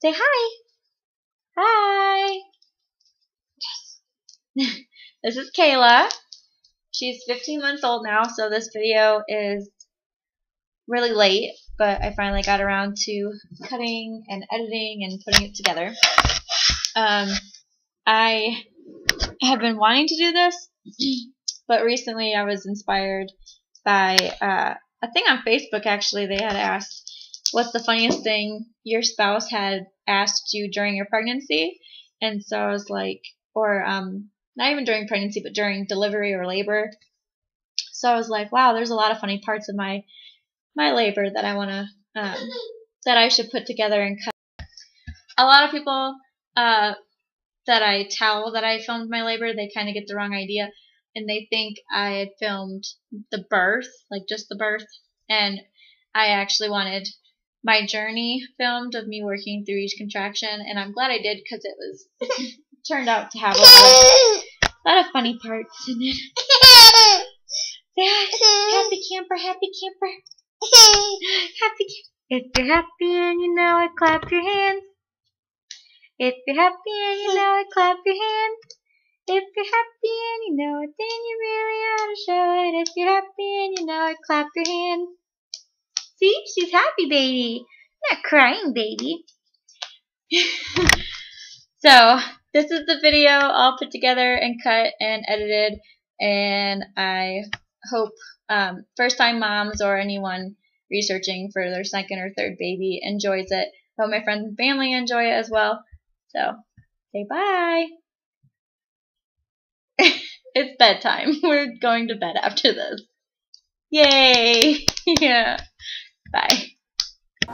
Say hi. Hi. Yes. This is Kayla. She's 15 months old now, so this video is really late, but I finally got around to cutting and editing and putting it together. I have been wanting to do this, but recently I was inspired by a thing on Facebook. Actually, they had asked, what's the funniest thing your spouse had asked you during your pregnancy? And so I was like, or not even during pregnancy, but during delivery or labor. So I was like, wow, there's a lot of funny parts of my labor that I want to, that I should put together and cut. A lot of people that I tell that I filmed my labor, they kind of get the wrong idea, and they think I had filmed the birth, like just the birth, and I actually wanted my journey filmed of me working through each contraction, and I'm glad I did because it was turned out to have a lot of funny parts in it. Happy camper, happy camper. Happy camper. If you're happy and you know it, clap your hands. If you're happy and you know it, clap your hands. If you're happy and you know it, then you really ought to show it. If you're happy and you know it, clap your hands. See? She's happy, baby. Not crying, baby. So, this is the video all put together and cut and edited, and I hope first-time moms or anyone researching for their second or third baby enjoys it. I hope my friends and family enjoy it as well. So, say bye. It's bedtime. We're going to bed after this. Yay! Yeah. Bye. I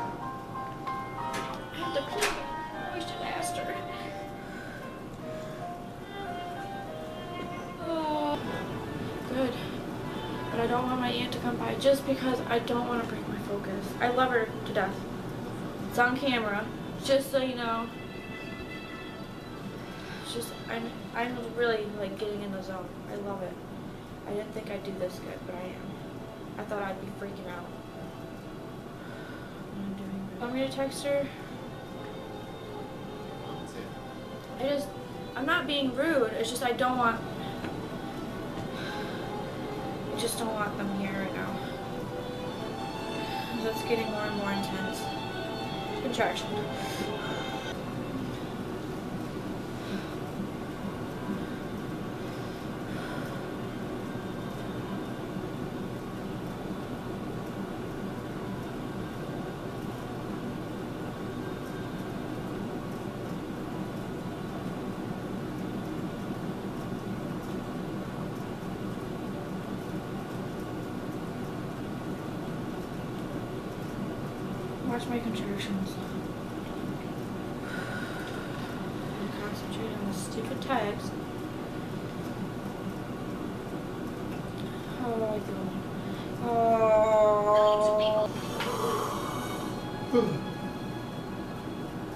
have to pee. I should have asked her. Oh, good. But I don't want my aunt to come by just because I don't want to break my focus. I love her to death. It's on camera, just so you know. It's just, I'm really like getting in the zone. I love it. I didn't think I'd do this good, but I am. I thought I'd be freaking out. Want me to text her? I'm not being rude, it's just I just don't want them here right now. It's getting more and more intense. Contraction. Watch my contractions. Concentrate on this stupid text. How do I feel? Oh.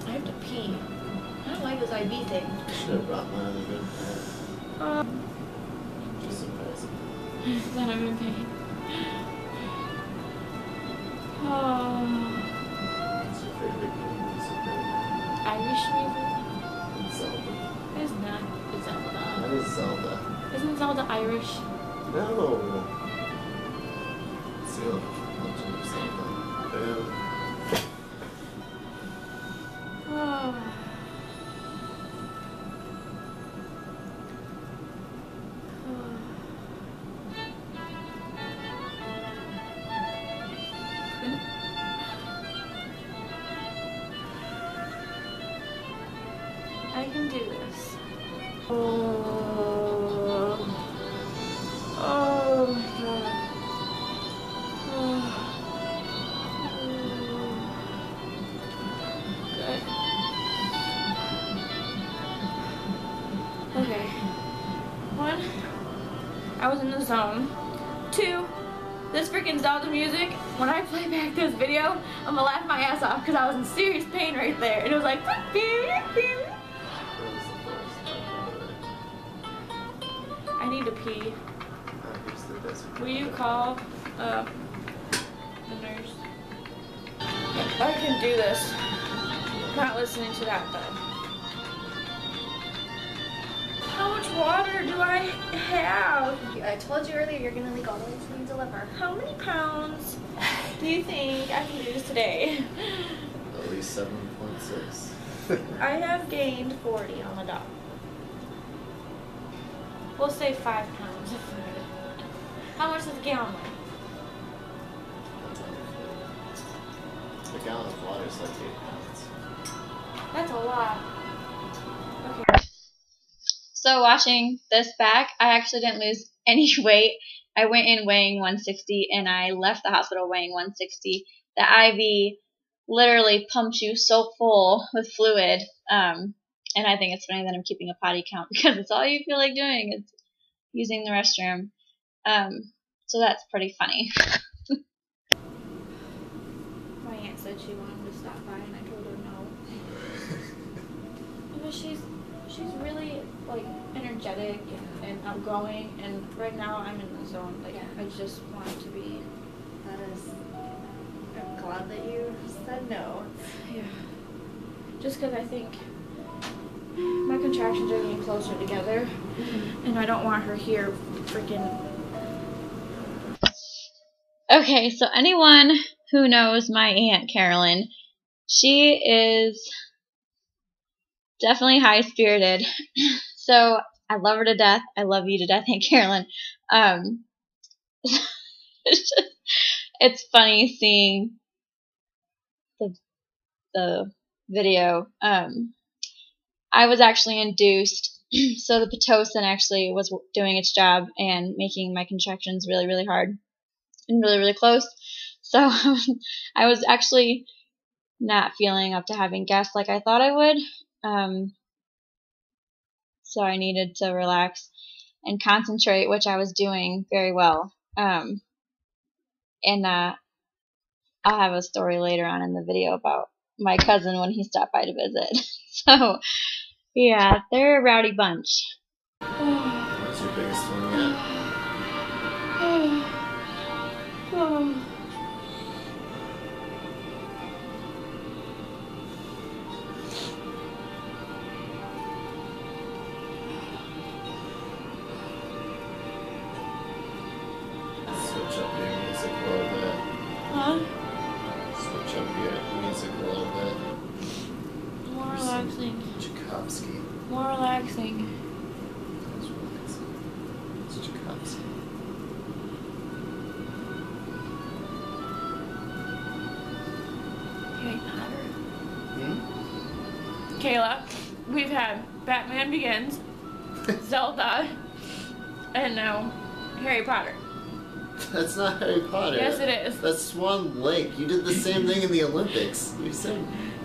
I have to pee. I don't like this IV thing. I should have brought my other good pad. Just surprising. Then I'm in pain. Oh. Irish music? Zelda. It's not Zelda. That is Zelda. Isn't Zelda Irish? No. It's the Legend of Zelda. Boom. Oh. I can do this. Oh, oh my God. Oh. Good. Okay. 1, I was in the zone. 2, this freaking Zelda music, when I play back this video, I'm gonna laugh my ass off because I was in serious pain right there. And it was like, I need to pee. Will you call the nurse? I can do this. Not listening to that then. How much water do I have? I told you earlier you're gonna leak all the way to the deliver. How many pounds do you think I can lose today? At least 7.6. I have gained 40 on the dot. We'll say 5 pounds. How much does a gallon weigh? A gallon of water is like 8 pounds. That's a lot. So watching this back, I actually didn't lose any weight. I went in weighing 160 and I left the hospital weighing 160. The IV literally pumps you so full with fluid. And I think it's funny that I'm keeping a potty count because it's all you feel like doing is using the restroom. So that's pretty funny. My aunt said she wanted to stop by and I told her no. Because she's really like energetic and outgoing, and right now I'm in the zone. Like I just want to be. That is. I'm glad that you said no. Yeah. Just because I think my contractions are getting closer together, and I don't want her here freaking. Okay, so anyone who knows my Aunt Carolyn, she is definitely high-spirited. So I love her to death. I love you to death, Aunt Carolyn. It's funny seeing the video. I was actually induced, so the Pitocin actually was doing its job and making my contractions really, really hard and really, really close. So I was actually not feeling up to having guests like I thought I would. So I needed to relax and concentrate, which I was doing very well. And I'll have a story later on in the video about my cousin when he stopped by to visit. So, yeah, they're a rowdy bunch. What's your biggest one yet? Switch up your music a little bit. Huh? Switch up your music a little bit. More relaxing. Tchaikovsky. More relaxing. That's relaxing. It's Tchaikovsky. Harry Potter. Hmm? Kayla, we've had Batman Begins, Zelda, and now Harry Potter. That's not Harry Potter. Yes, it is. That's Swan Lake. You did the same thing in the Olympics. You're so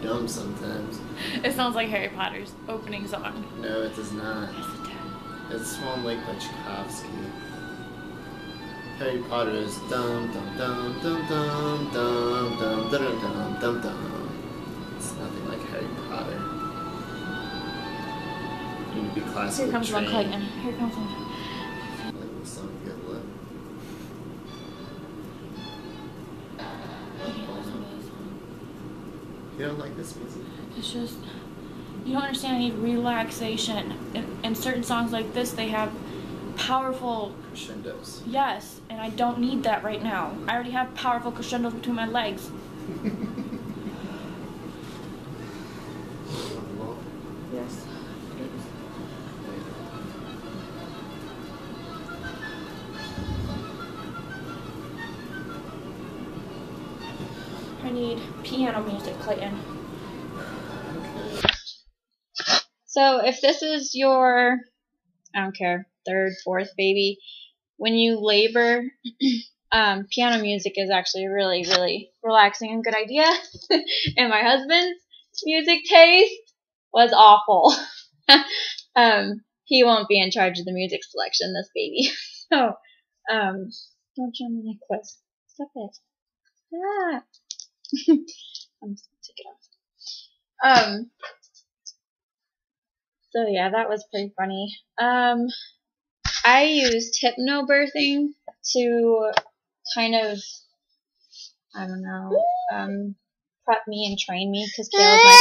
dumb sometimes. It sounds like Harry Potter's opening song. No, it does not. Yes, it does. It's Swan Lake by Tchaikovsky. Harry Potter is dum dum dum dum dum dum dum dum dum dum dum. It's nothing like Harry Potter. You need to be classically Here comes one, trained. Clayton. Here comes one. Like the song Good Luck. You don't like this music? It's just, you don't understand. I need relaxation. In certain songs like this, they have powerful Crescendos. yes, and I don't need that right now. I already have powerful crescendos between my legs. Yes. I need piano music, Clayton. So if this is your, I don't care, third, fourth baby, when you labor, piano music is actually a really, really relaxing and good idea. And my husband's music taste was awful. He won't be in charge of the music selection, this baby. So, don't jump on my quiz. Stop it. Ah. I'm just gonna take it off. So yeah, that was pretty funny. I used hypnobirthing to kind of, I don't know, prep me and train me because Kayla's my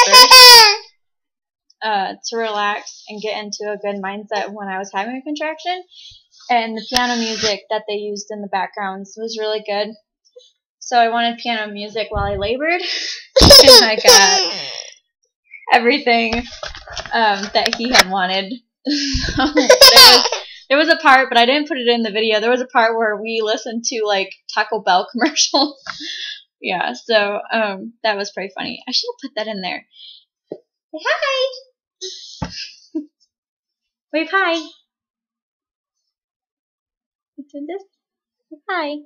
first, to relax and get into a good mindset when I was having a contraction. And the piano music that they used in the backgrounds was really good. So I wanted piano music while I labored, and I got everything that he had wanted. There was a part, but I didn't put it in the video. There was a part where we listened to like Taco Bell commercials. Yeah, so that was pretty funny. I should have put that in there. Say hi. Wave hi. Did this? Hi.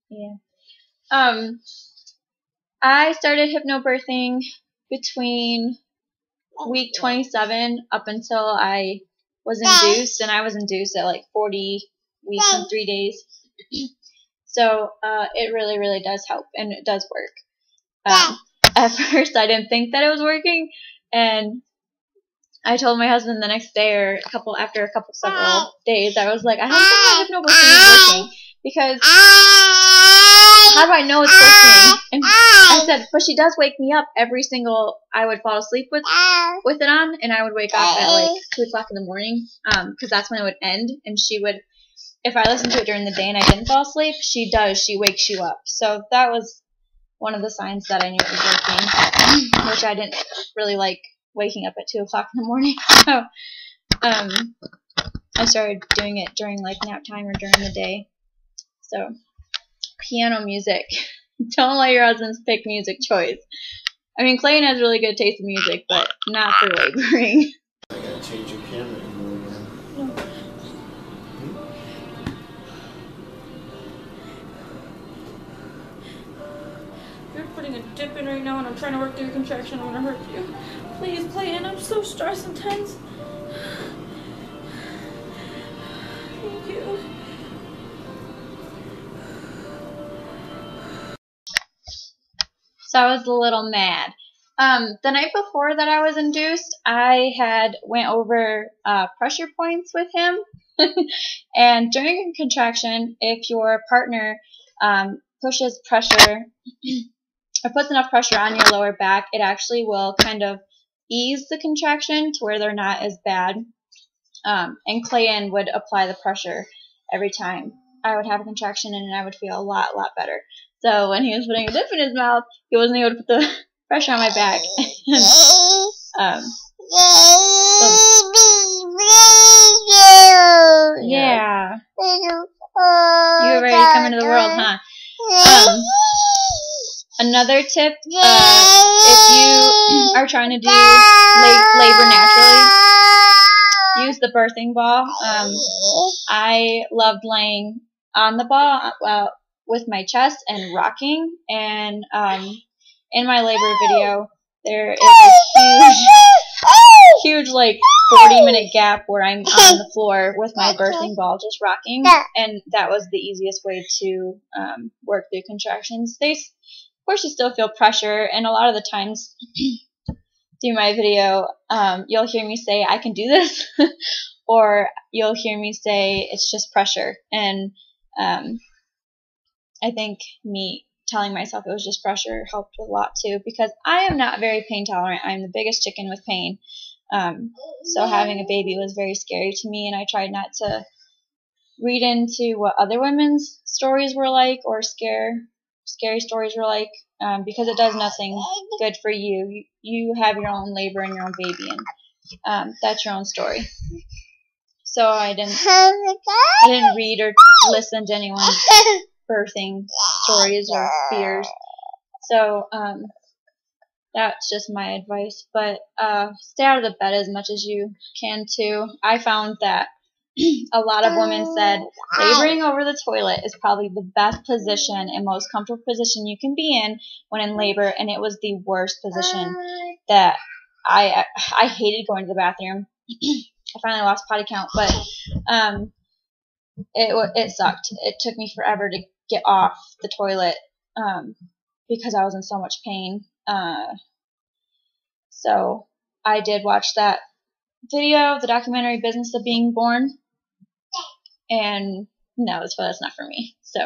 Yeah. I started hypnobirthing between week 27 up until I was induced, and I was induced at like 40 weeks and 3 days. So it really, really does help, and it does work. At first, I didn't think that it was working, and I told my husband the next day or after several days, I was like, I don't think my hypnobirthing is working, because how do I know it's working? And I said, but she does wake me up every single, I would fall asleep with it on, and I would wake up at like 2 o'clock in the morning, because that's when it would end, and she would, if I listened to it during the day and I didn't fall asleep, she wakes you up. So that was one of the signs that I knew it was working, which I didn't really like waking up at 2 o'clock in the morning. So I started doing it during like nap time or during the day. So piano music. Don't let your husbands pick music choice. I mean, Clayton has really good taste in music, but not for laboring. I gotta change your camera angle again. No. You're putting a dip in right now, and I'm trying to work through your contraction. I'm gonna hurt you. Please, Clayton. I'm so stressed and tense. Thank you. So I was a little mad. The night before that I was induced, I had went over pressure points with him. And during a contraction, if your partner pushes pressure or puts enough pressure on your lower back, it actually will kind of ease the contraction to where they're not as bad. And Clayton would apply the pressure every time I would have a contraction, and I would feel a lot better. So when he was putting a dip in his mouth, he wasn't able to put the pressure on my back. Yeah. You were ready to come into the world, huh? Another tip, if you are trying to do labor naturally, use the birthing ball. I loved laying on the ball with my chest and rocking, and in my labor video there is a huge like 40-minute gap where I'm on the floor with my birthing ball just rocking, and that was the easiest way to work through contractions. Of course you still feel pressure, and a lot of the times through my video you'll hear me say I can do this or you'll hear me say it's just pressure, and I think me telling myself it was just pressure helped a lot too, because I am not very pain tolerant. I'm the biggest chicken with pain. So having a baby was very scary to me, and I tried not to read into what other women's stories were like or scary stories were like, because it does nothing good for you. You have your own labor and your own baby, and that's your own story. So I didn't read or listen to anyone's birthing stories or fears. So that's just my advice. But stay out of the bed as much as you can too. I found that a lot of women said laboring over the toilet is probably the best position and most comfortable position you can be in when in labor, and it was the worst position. That I hated going to the bathroom. I finally lost potty count, but it sucked. It took me forever to get off the toilet because I was in so much pain. So I did watch that video, the documentary Business of Being Born, and no, that's not for me. So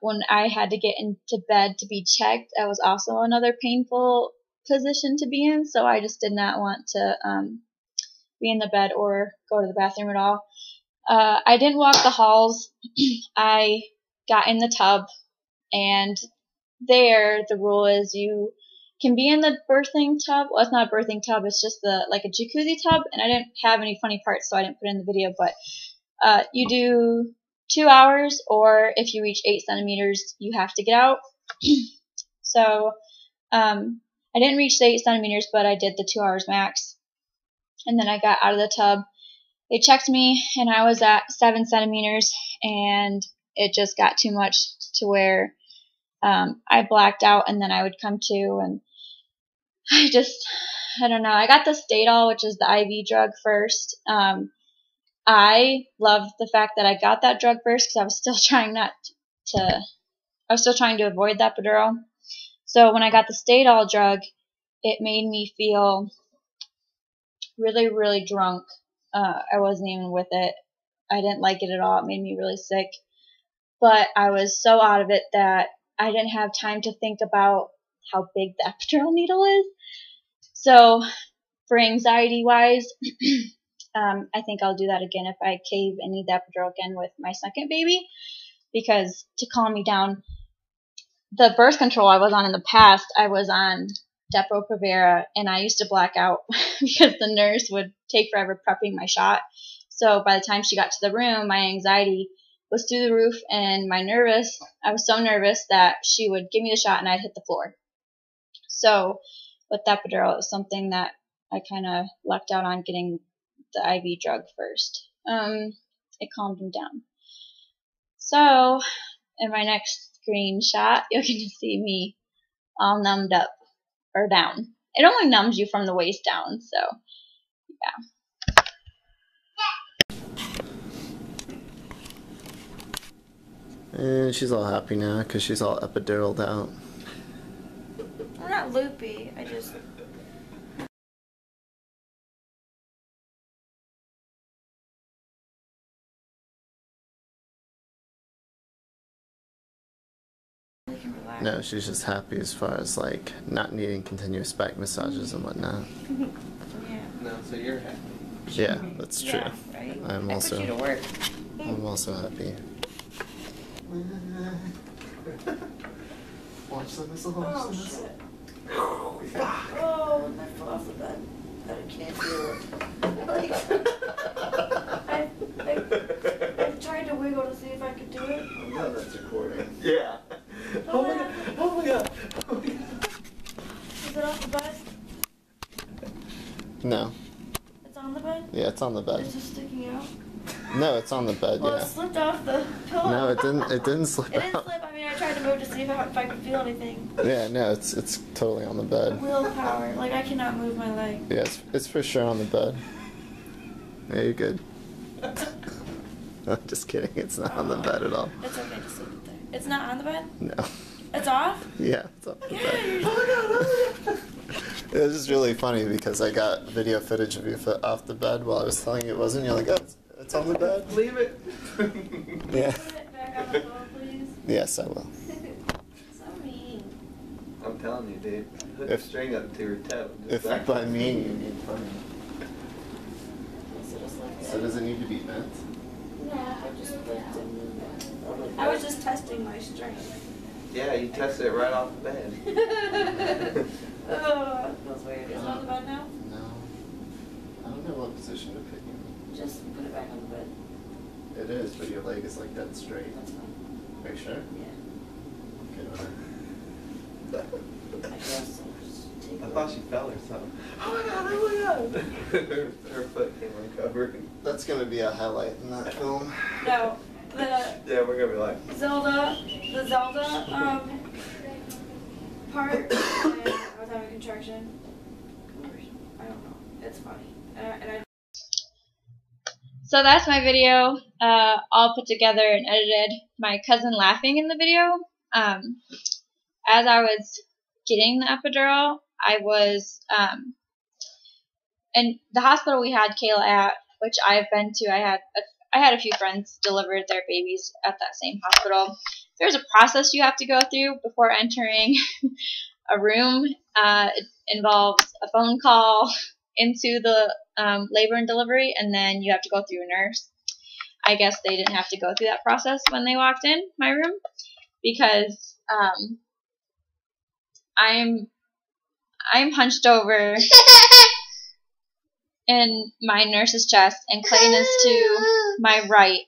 when I had to get into bed to be checked, that was also another painful position to be in. So I just did not want to be in the bed or go to the bathroom at all. I didn't walk the halls. I got in the tub, and there the rule is you can be in the birthing tub. Well, it's not a birthing tub, it's just like a jacuzzi tub, and I didn't have any funny parts, so I didn't put it in the video, but you do 2 hours, or if you reach 8 centimeters, you have to get out. So I didn't reach the 8 centimeters, but I did the 2 hours max, and then I got out of the tub. They checked me, and I was at 7 centimeters, and it just got too much to where I blacked out, and then I would come to, and I don't know. I got the Stadol, which is the IV drug, first. I loved the fact that I got that drug first because I was still trying to avoid the epidural. So when I got the Stadol drug, it made me feel really, really drunk. I wasn't even with it. I didn't like it at all. It made me really sick. But I was so out of it that I didn't have time to think about how big the epidural needle is. So for anxiety-wise, I think I'll do that again if I cave and need the epidural again with my second baby, because to calm me down, the birth control I was on in the past, I was on Depo-Provera, and I used to black out because the nurse would take forever prepping my shot. So by the time she got to the room, my anxiety was through the roof, and I was so nervous that she would give me the shot and I'd hit the floor. So with the epidural, it was something that I kind of lucked out on getting the IV drug first. It calmed me down. So in my next screenshot, you're going to see me all numbed up or down. It only numbs you from the waist down, so yeah. And she's all happy now because she's all epiduraled out. I'm not loopy. I just. No, she's just happy as far as like not needing continuous back massages and whatnot. Yeah. No, so you're happy. Yeah, that's true. Yeah, right? I'm I also. put you to work. I'm also happy. Watch the missile. Oh shit. Oh, I fell off the bed. I can't feel it. Like, I've tried to wiggle to see if I could do it. No, that's recording. Yeah. Oh my god. Oh my god. Oh my god. Is it off the bed? No. It's on the bed? Yeah, it's on the bed. It's just sticking out? No, it's on the bed. Well, Yeah. it slipped off the pillow. No, it didn't. It didn't slip It didn't out. slip. I mean, I tried to move to see if I could feel anything. Yeah, no, it's totally on the bed. Willpower. Like, I cannot move my leg. Yeah, it's for sure on the bed. Yeah, you're good. I'm just kidding. It's not on the bed at all. It's okay to sleep it there. It's not on the bed? No. It's off? Yeah, it's on the Yeah, bed. you're It was just really funny because I got video footage of you off the bed while I was telling you it wasn't. You're like, oh, it's on the bed? Leave it. Yeah. Put it back on the phone, please. Yes, I will. So mean. I'm telling you, dude. Hook If- the string up to her toe. If by mean you mean funny. So just like So does it need to be bent? No, I just like to move it. I was just testing my strength. Yeah, you tested it right off the bed. Oh, that feels weird. Is it on the bed now? No. I don't know what position to put you in. Just put it back on the bed. It is, but your leg is like dead straight. That's fine. Are you sure? Yeah. Okay, whatever. I guess I'll just take I it. thought she fell or something. Oh my god, oh my god. her foot came uncovered. That's gonna be a highlight in that film. No, the Yeah, we're gonna be like, the Zelda part, and I was having a contraction. I don't know. It's funny. And I So that's my video, all put together and edited. My cousin laughing in the video. As I was getting the epidural, I was in the hospital we had Kayla at, which I've been to. I had a few friends delivered their babies at that same hospital. there's a process you have to go through before entering a room. It involves a phone call into the labor and delivery, and then you have to go through a nurse. I guess they didn't have to go through that process when they walked in my room, because I'm hunched over in my nurse's chest, and Clayton is to my right,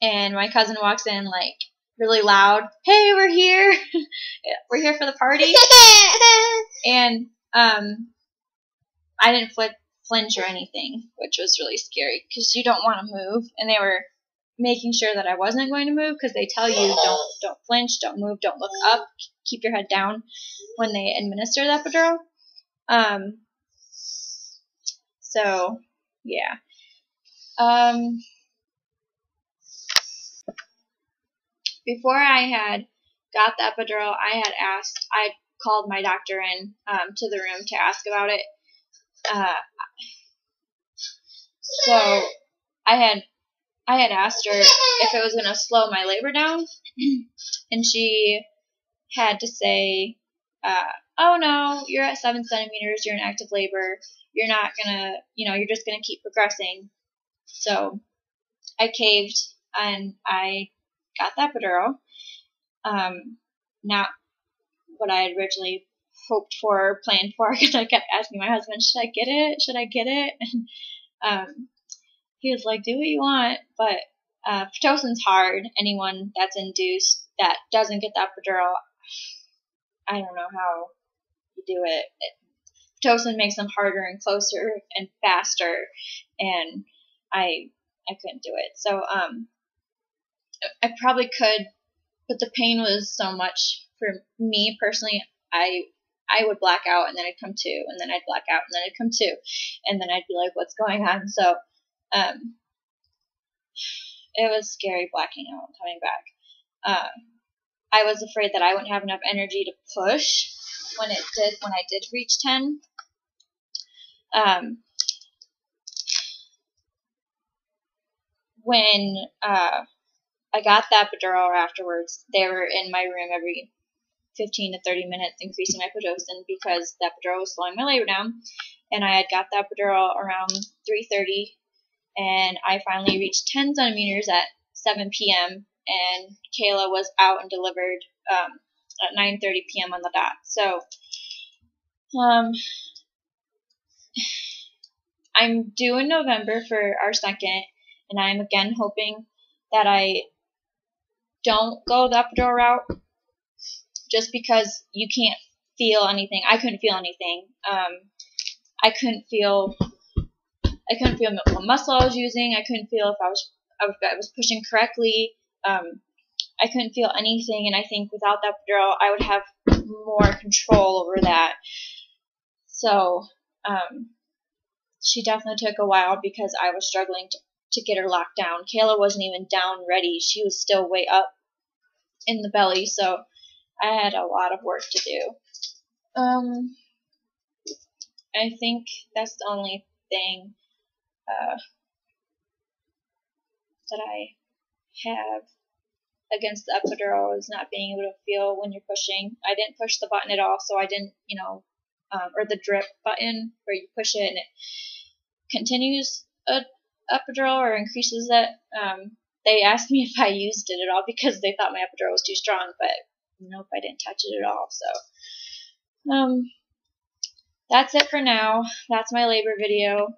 and my cousin walks in like really loud, "Hey, we're here, we're here for the party," and I didn't flinch or anything, which was really scary because you don't want to move, and they were making sure that I wasn't going to move because they tell you don't flinch, don't move, don't look up, keep your head down when they administer the epidural. So yeah. Before I had got the epidural, I called my doctor in to the room to ask about it. So I had asked her if it was going to slow my labor down, and she had to say, "Oh no, you're at 7 centimeters, you're in active labor, you're not gonna, you're just gonna keep progressing." So I caved and I got the epidural. Not what I had originally hoped for or planned for, because I kept asking my husband, "Should I get it? Should I get it?" And he was like, "Do what you want," but Pitocin's hard. Anyone that's induced that doesn't get the epidural, I don't know how you do it. Pitocin makes them harder and closer and faster, and I couldn't do it. So I probably could, but the pain was so much for me personally. I would black out, and then I'd come to, and then I'd black out, and then I'd come to, and then I'd be like, "What's going on?" So it was scary blacking out and coming back. I was afraid that I wouldn't have enough energy to push when I did reach 10. When I got the epidural afterwards, they were in my room every 15 to 30 minutes increasing my Pitocin because the epidural was slowing my labor down. And I had got the epidural around 3:30, and I finally reached 10 centimeters at 7 p.m. and Kayla was out and delivered at 9:30 p.m. on the dot. So I'm due in November for our second, and I'm again hoping that I don't go the epidural route, just because you can't feel anything. I couldn't feel anything. I couldn't feel what muscle I was using. I couldn't feel if I was pushing correctly. I couldn't feel anything, and I think without the epidural, I would have more control over that. So she definitely took a while because I was struggling to get her locked down. Kayla wasn't even down ready. She was still way up in the belly, so I had a lot of work to do. I think that's the only thing that I have against the epidural is not being able to feel when you're pushing. I didn't push the button at all, so I didn't, or the drip button where you push it and it continues a epidural or increases it. They asked me if I used it at all because they thought my epidural was too strong, but nope, I didn't touch it at all. So that's it for now. That's my labor video.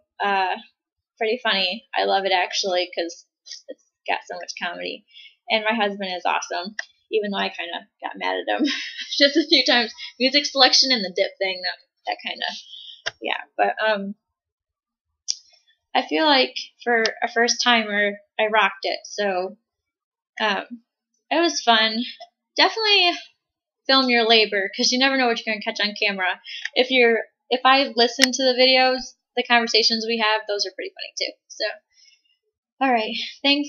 Pretty funny. I love it actually because it's got so much comedy. And my husband is awesome, even though I kind of got mad at him just a few times. Music selection and the dip thing, that kind of, yeah. But I feel like for a first timer, I rocked it. So it was fun. Definitely film your labor because you never know what you're going to catch on camera. If I listen to the videos, the conversations we have, those are pretty funny too. So, all right, thanks.